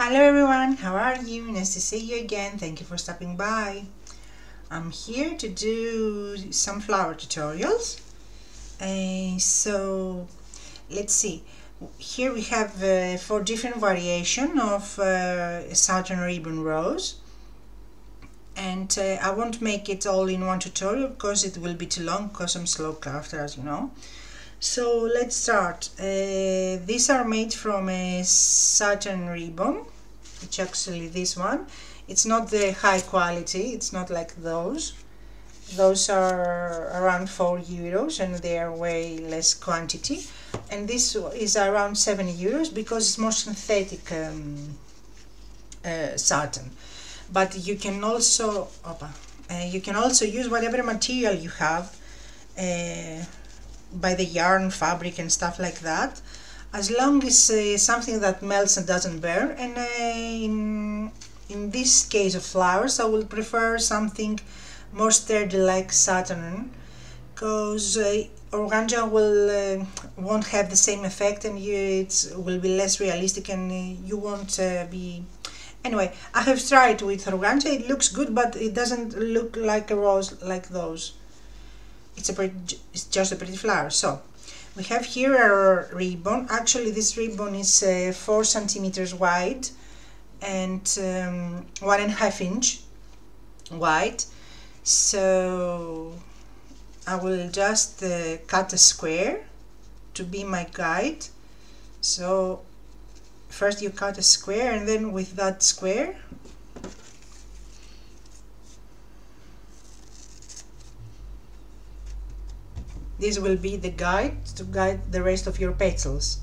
Hello everyone, how are you? Nice to see you again. Thank you for stopping by. I'm here to do some flower tutorials. So let's see. Here we have 4 different variations of satin ribbon rose. And I won't make it all in one tutorial because it will be too long because I'm slow crafter, as you know. So let's start. These are made from a satin ribbon, which actually this one, it's not the high quality, it's not like those. Those are around €4 and they are way less quantity. And this is around €7 because it's more synthetic satin. But you can also use whatever material you have. By the yarn, fabric and stuff like that, as long as something that melts and doesn't burn. And in this case of flowers, I will prefer something more sturdy like satin, because organza won't have the same effect, and it will be less realistic, and you won't be. Anyway, I have tried with organza. It looks good, but it doesn't look like a rose like those. It's just a pretty flower. So we have here our ribbon. Actually, this ribbon is 4 centimeters wide and 1.5 inch wide. So I will just cut a square to be my guide. So first you cut a square, and then with that square this will be the guide to guide the rest of your petals.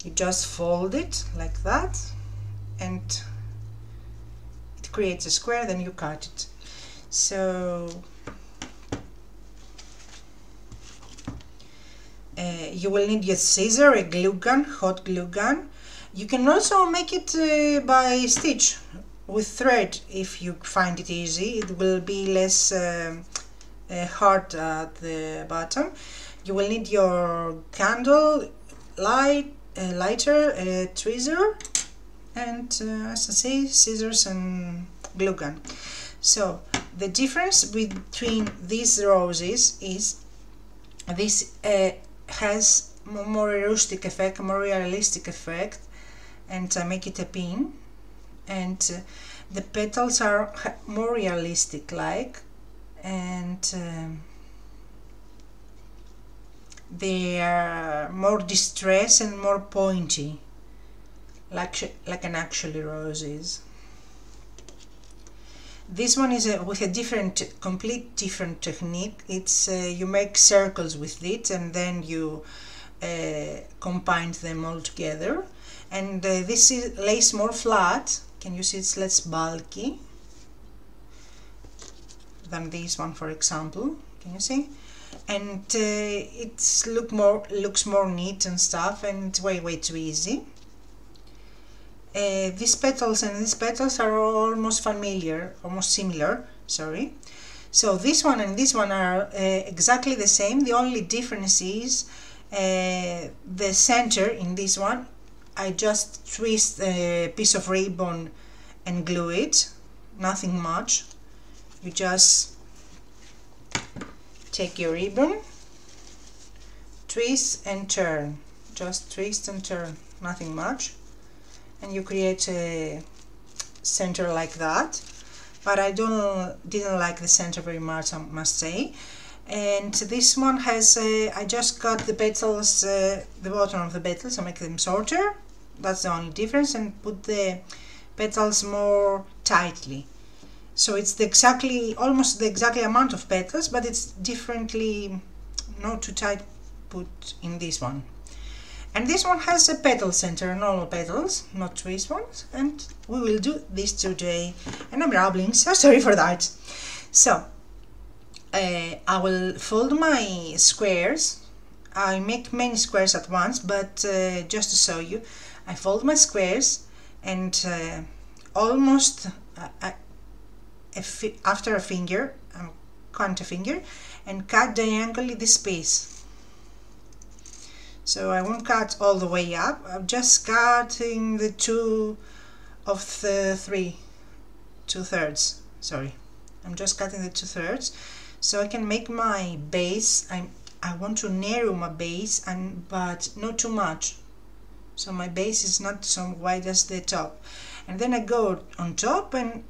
You just fold it like that and it creates a square, then you cut it. So you will need your scissor, a glue gun, hot glue gun. You can also make it by stitch with thread if you find it easy. It will be less hard at the bottom. You will need your candle, lighter, a tweezer, and as I say, scissors and glue gun. So the difference between these roses is this has more rustic effect, more realistic effect, and I make it a pin, and the petals are more realistic like, and they are more distressed and more pointy, like an actually rose is. This one is with a complete different technique. It's you make circles with it and then you combine them all together. And this lays more flat. Can you see it's less bulky than this one, for example? Can you see? And it looks more neat and stuff, and it's way too easy. These petals and these petals are almost similar. Sorry. So this one and this one are exactly the same. The only difference is the center. In this one, I just twist a piece of ribbon and glue it. Nothing much. You just take your ribbon, twist and turn. Just twist and turn. Nothing much. And you create a center like that. But I didn't like the center very much, I must say. And this one has I just cut the petals, the bottom of the petals, I make them shorter. That's the only difference, and put the petals more tightly. So it's almost the exact amount of petals, but it's differently, not too tight put in this one. And this one has a petal center, normal petals, not twist ones, and we will do this today. And I'm rambling, so sorry for that. So I will fold my squares. I make many squares at once, but just to show you, I fold my squares and almost after a finger, count a finger, and cut diagonally this piece. So I won't cut all the way up, I'm just cutting the two of the 2/3. Sorry, I'm just cutting the 2/3 so I can make my base. I want to narrow my base, but not too much, so my base is not so wide as the top. And then I go on top and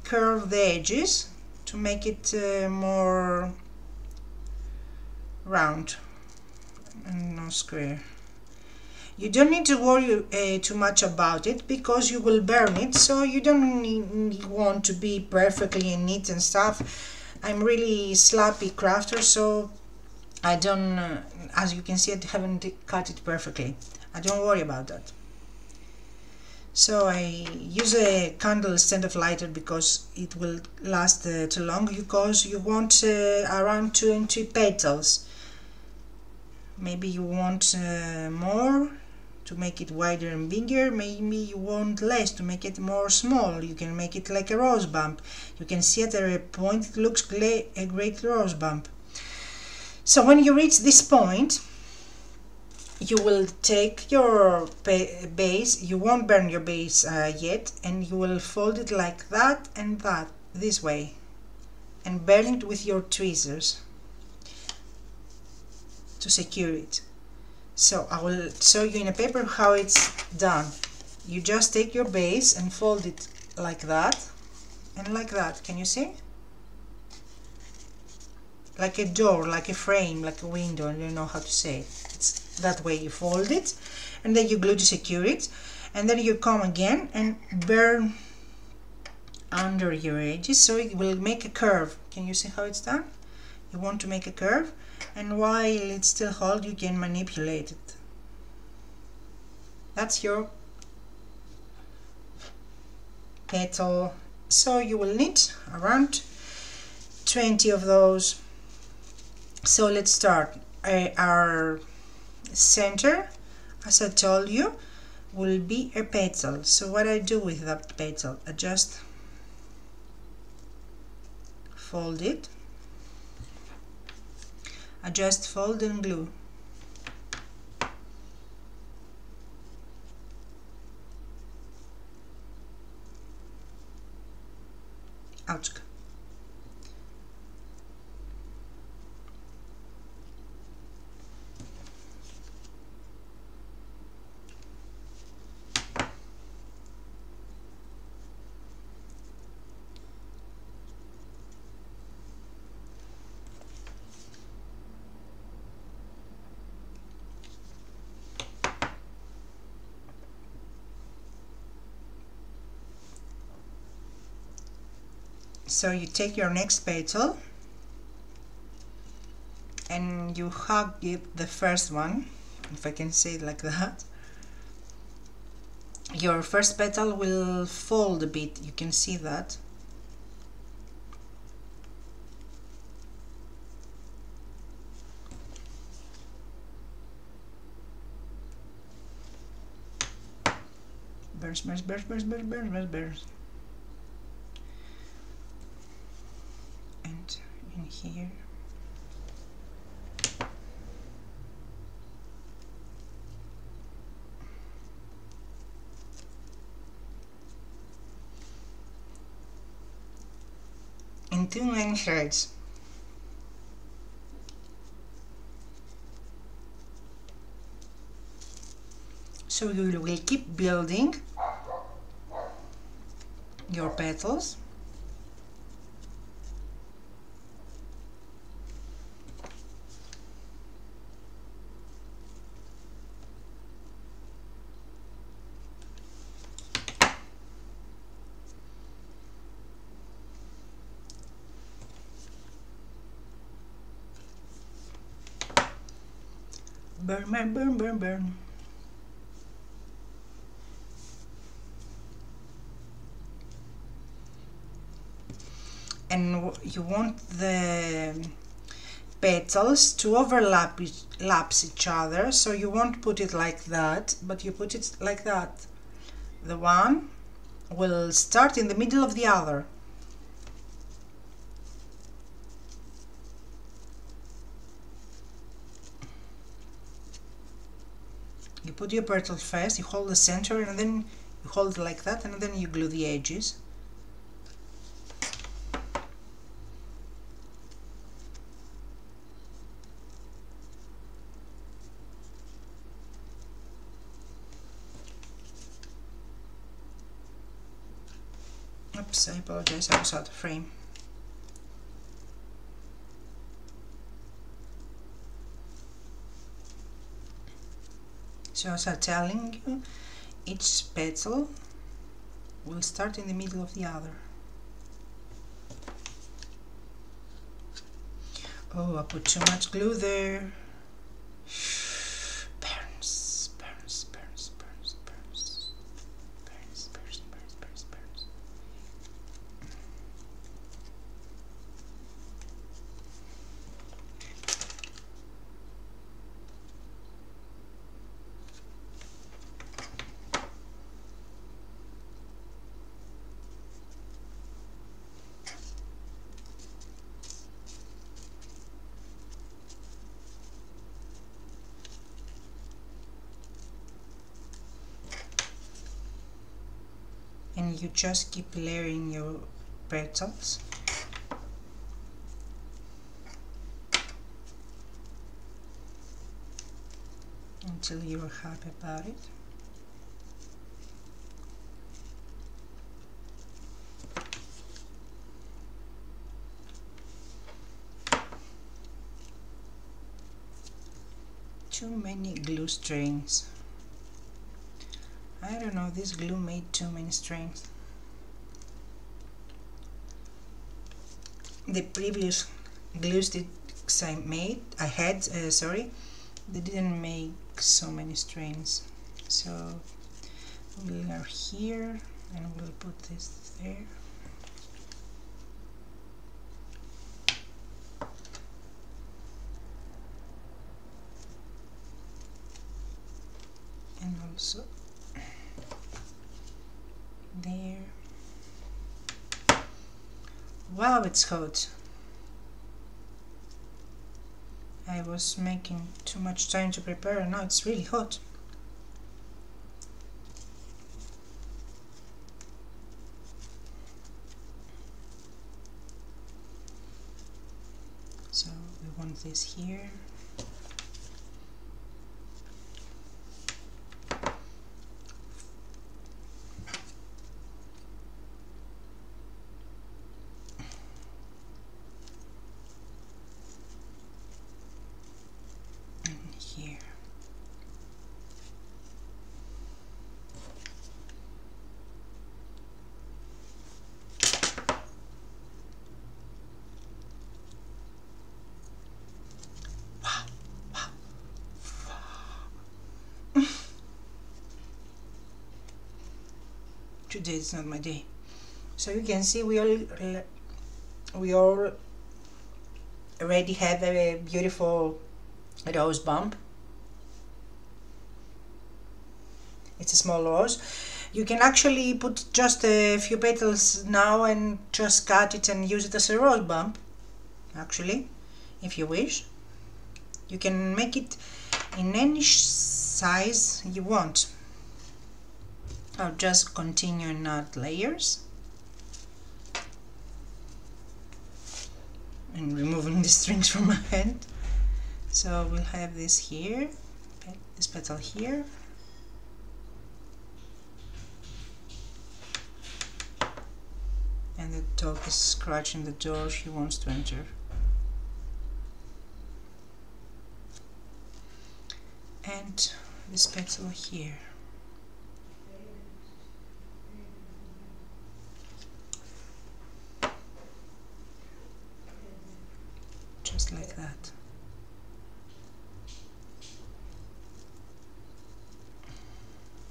curve the edges to make it more round and not square. You don't need to worry too much about it because you will burn it, so you don't want to be perfectly neat and stuff. I'm really sloppy crafter, so I don't, as you can see, I haven't cut it perfectly. I don't worry about that. So I use a candle instead of lighter because it will last too long, because you want around 20 petals. Maybe you want more to make it wider and bigger, maybe you want less to make it more small. You can make it like a rose bump. You can see at a point it looks a great rose bump. So when you reach this point, you will take your base. You won't burn your base yet, and you will fold it like that and that, this way, and burn it with your tweezers to secure it. So I will show you in a paper how it's done. You just take your base and fold it like that and like that. Can you see? Like a door, like a frame, like a window. I don't know how to say it. It's that way you fold it, and then you glue to secure it, and then you come again and burn under your edges so it will make a curve. Can you see how it's done? You want to make a curve, and while it's still hot you can manipulate it. That's your petal. So you will need around 20 of those. So let's start. Our center, as I told you, will be a petal. So what I do with that petal, I just fold it. I just fold and glue. Ouch. So you take your next petal and you hug it, the first one, if I can say it like that. Your first petal will fold a bit, you can see that. Burst, burst, burst, burst, burst, burst, burst, burst. And in here. And 2 9 threads. So you will keep building your petals. Burn, burn, burn, burn, burn. And you want the petals to overlap each other, so you won't put it like that, but you put it like that. The one will start in the middle of the other. You put your petal first, you hold the center, and then You hold it like that and then you glue the edges. Oops, I apologize, I was out of frame. So as I'm telling you, each petal will start in the middle of the other. Oh, I put too much glue there. Burns, burns, burns, burns, burns, burns, burns, burns, burns, burns. And you just keep layering your petals until you're happy about it. Too many glue strings. I don't know, this glue made too many strings. The previous glue sticks I had, they didn't make so many strings. So we'll are here and we'll put this there. And also there. Wow, it's hot. I was making too much time to prepare and now it's really hot. So we want this here. Here. Wow, wow, wow. Today is not my day. So you can see we all already have a beautiful rose bump. It's a small rose. You can actually put just a few petals now and just cut it and use it as a rose bump, actually, if you wish. You can make it in any size you want. I'll just continue and add layers and removing the strings from my hand. So we'll have this here, this petal here, and the dog is scratching the door, she wants to enter. And this petal here. Just like that.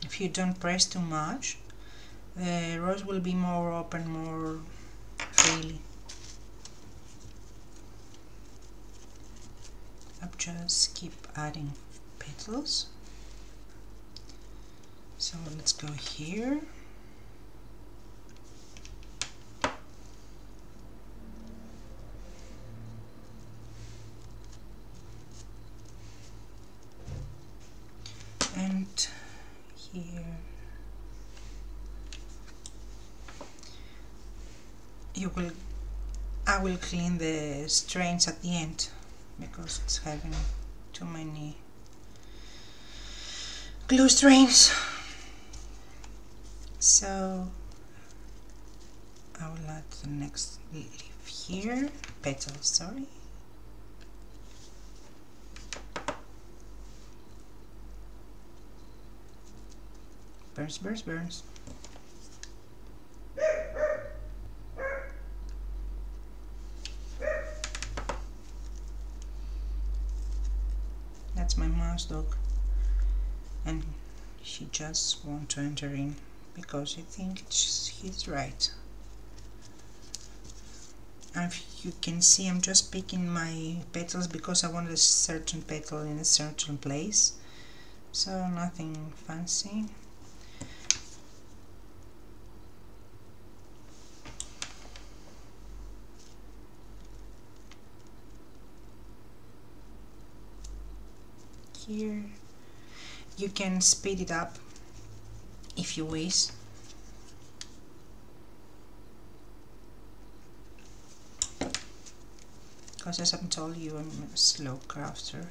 If you don't press too much, the rose will be more open, more freely. I'll just keep adding petals. So let's go here. And here. I will clean the strands at the end because it's having too many glue strands. So I will add the next leaf here, petals, sorry. Burns, burns, burns. That's my mouse dog, and she just wants to enter in because I think he's right. And you can see I'm just picking my petals because I want a certain petal in a certain place, so nothing fancy. Here you can speed it up if you wish. Because as I've told you, I'm a slow crafter.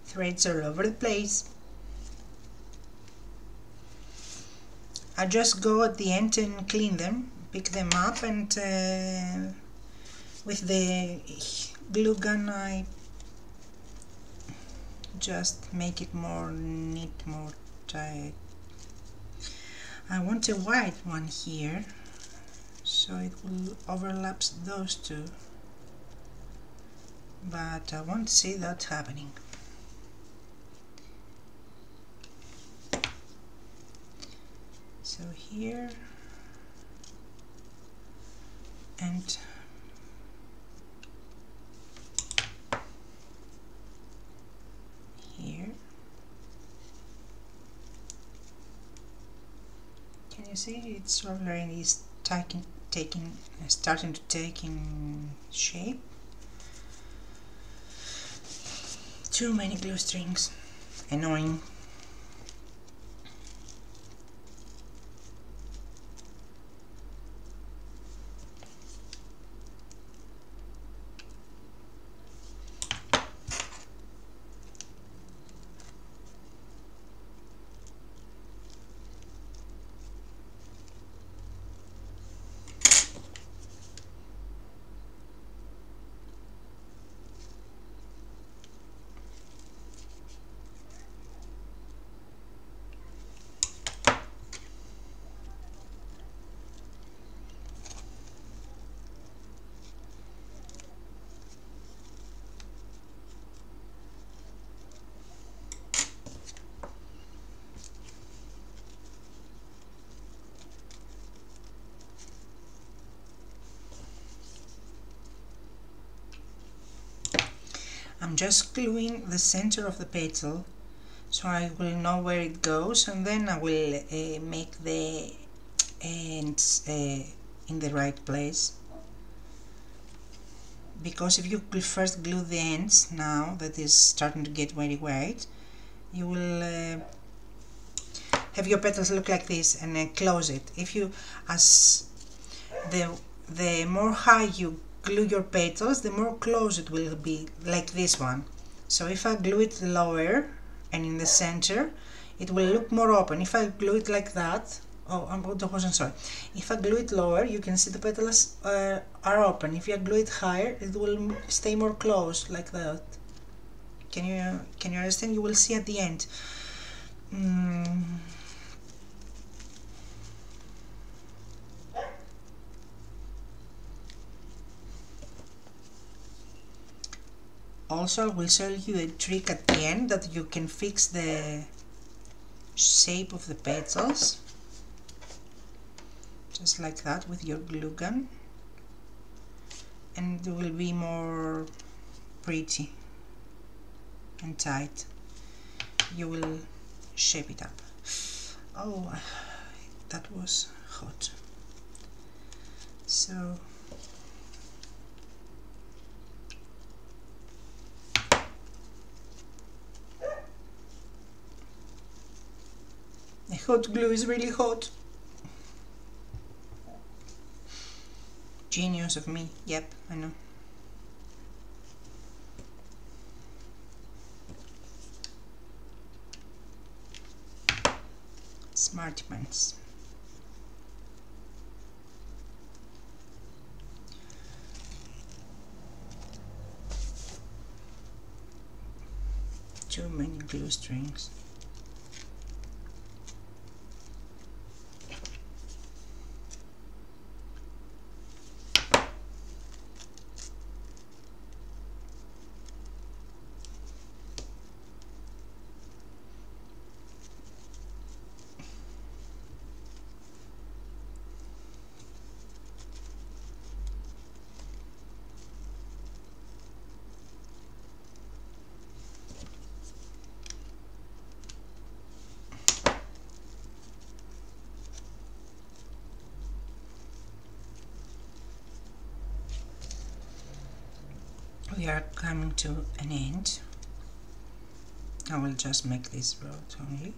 Threads all over the place. I just go at the end and clean them, pick them up, and with the glue gun I just make it more neat, more tight. I want a white one here, so it will overlap those two, but I won't see that happening. So here and here. Can you see it's already starting to take in shape? Too many glue strings. Annoying. I'm just gluing the center of the petal so I will know where it goes, and then I will make the ends in the right place. Because if you first glue the ends, now that is starting to get very white, you will have your petals look like this and close it. If you, as the more high you glue your petals, the more close it will be, like this one. So if I glue it lower and in the center, it will look more open. If I glue it like that, sorry. If I glue it lower, you can see the petals are open. If you glue it higher, it will stay more closed, like that. Can you understand? You will see at the end. Also, I will show you a trick at the end that you can fix the shape of the petals, just like that with your glue gun, and it will be more pretty and tight. You will shape it up. Oh, that was hot. So the hot glue is really hot. Genius of me. Yep, I know. Smart pants. Too many glue strings. We are coming to an end. I will just make this road only.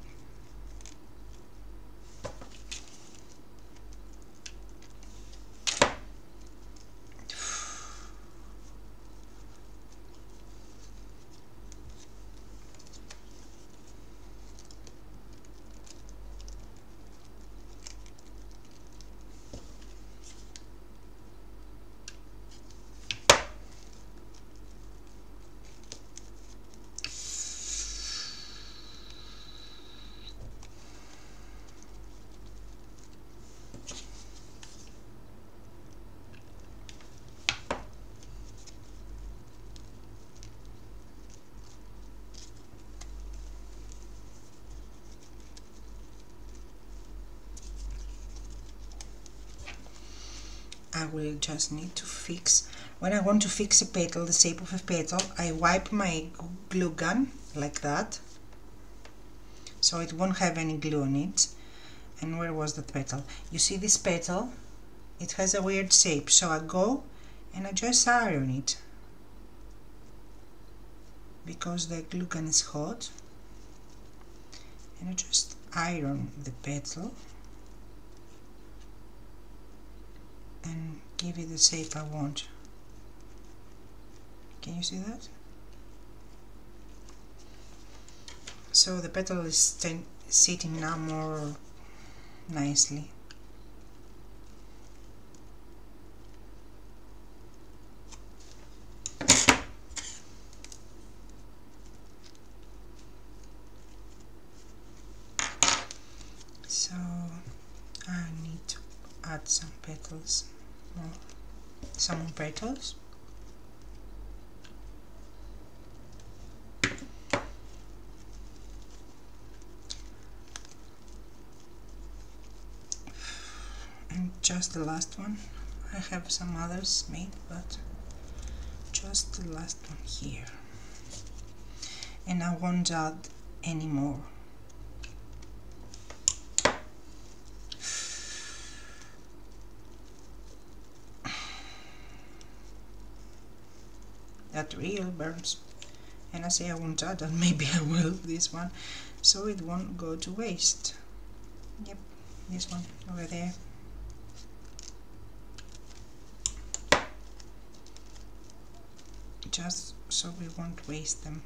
I will just need to fix, when I want to fix a petal, the shape of a petal, I wipe my glue gun like that, so it won't have any glue on it. And where was the petal? You see this petal? It has a weird shape, so I go and I just iron it, because the glue gun is hot, and I just iron the petal and give it the shape I want. Can you see that? So the petal is sitting now more nicely. So I need to add some petals, some more petals. And just the last one. I have some others made, but just the last one here. And I won't add any more. That real burns, and I say I won't add that, maybe I will this one, so it won't go to waste. Yep, this one over there. Just so we won't waste them.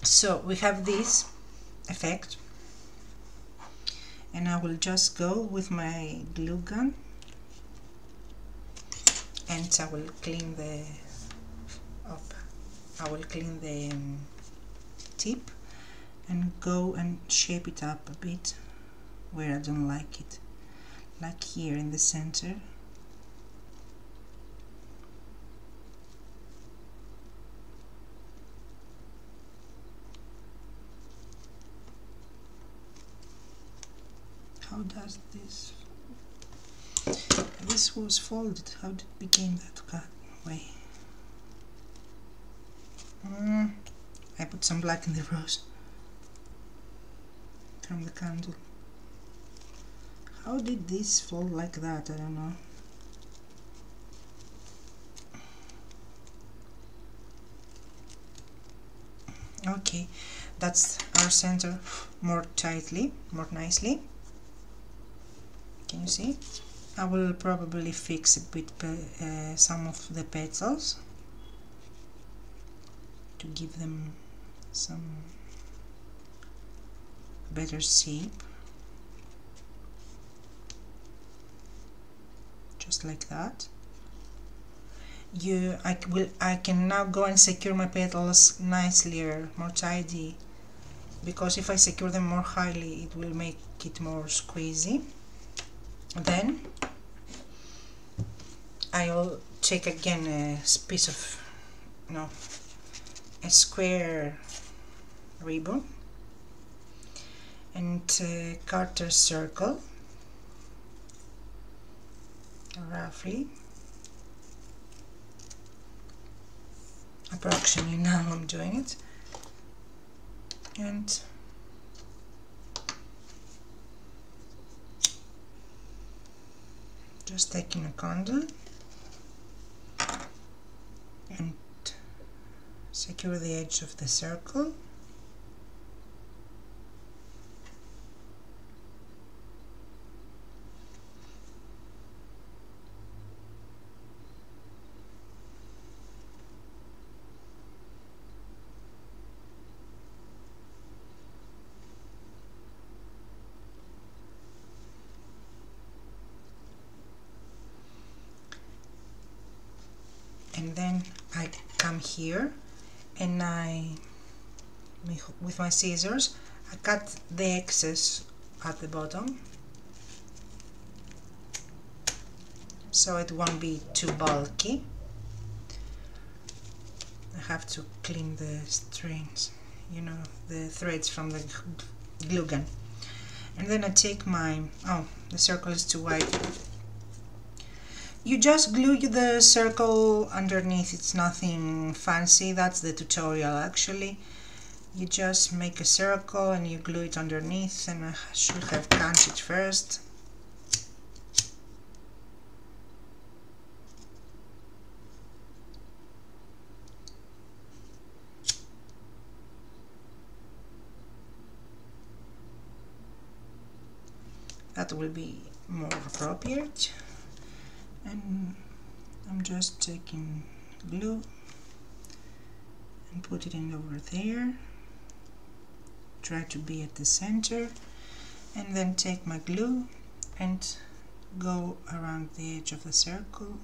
So we have this effect. And I will just go with my glue gun and I will clean the tip and go and shape it up a bit where I don't like it, like here in the center. How does this? This was folded. How did it become that way? I put some black in the rose from the candle. How did this fold like that? I don't know. Okay, that's our center more tightly, more nicely. Can you see? I will probably fix it with some of the petals to give them some better shape, just like that. I can now go and secure my petals nicely, more tidy, because if I secure them more highly it will make it more squeezy. Then I'll take again a piece of a square ribbon and cut a circle roughly, approximately. Now I'm doing it, and just taking a candle and secure the edge of the circle. And then I come here and with my scissors I cut the excess at the bottom so it won't be too bulky. I have to clean the strings, the threads from the glue gun. And then I take my, the circle is too wide. You just glue the circle underneath, it's nothing fancy, that's the tutorial actually. You just make a circle and you glue it underneath, and I should have cut it first. That will be more appropriate. And I'm just taking glue and put it in over there, try to be at the center, and then take my glue and go around the edge of the circle.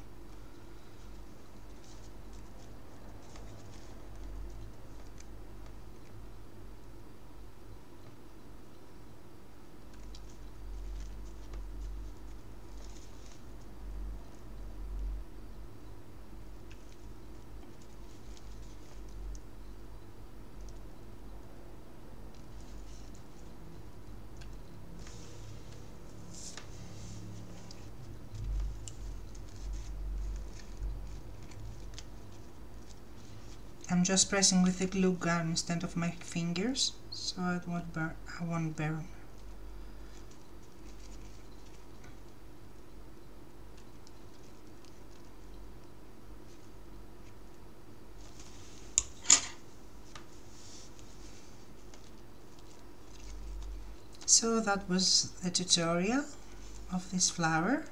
I'm just pressing with the glue gun instead of my fingers, so I won't burn. So that was the tutorial of this flower.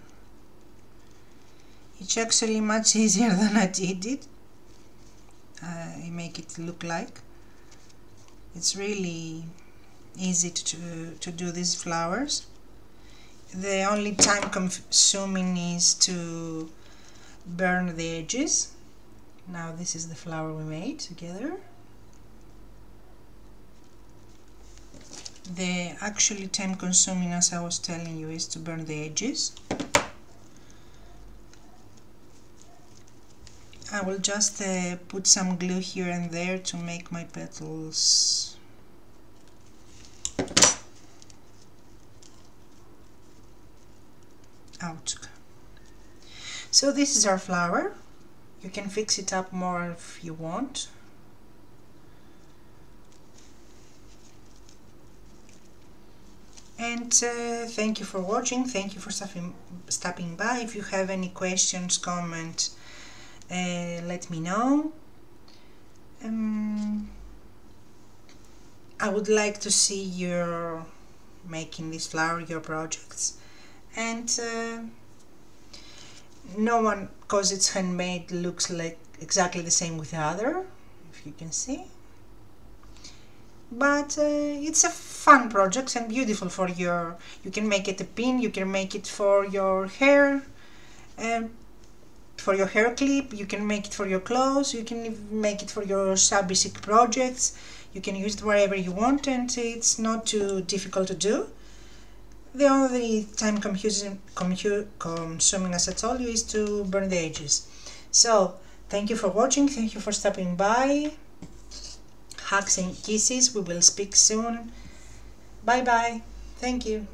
It's actually much easier than I did it. I make it look like it's really easy to do these flowers. The only time consuming is to burn the edges. Now this is the flower we made together. The actually time consuming, as I was telling you, is to burn the edges. I will just put some glue here and there to make my petals So this is our flower. You can fix it up more if you want. And thank you for watching, thank you for stopping by. If you have any questions, comments, let me know. I would like to see your making this flower, your projects. And no one, because it's handmade, looks like exactly the same with the other, if you can see. But it's a fun project and beautiful for your, you can make it a pin, you can make it for your hair, clip, you can make it for your clothes, you can make it for your basic projects, you can use it wherever you want, and it's not too difficult to do. The only time consuming, as I told you, is to burn the edges. So thank you for watching, thank you for stopping by. Hugs and kisses, we will speak soon. Bye bye, thank you.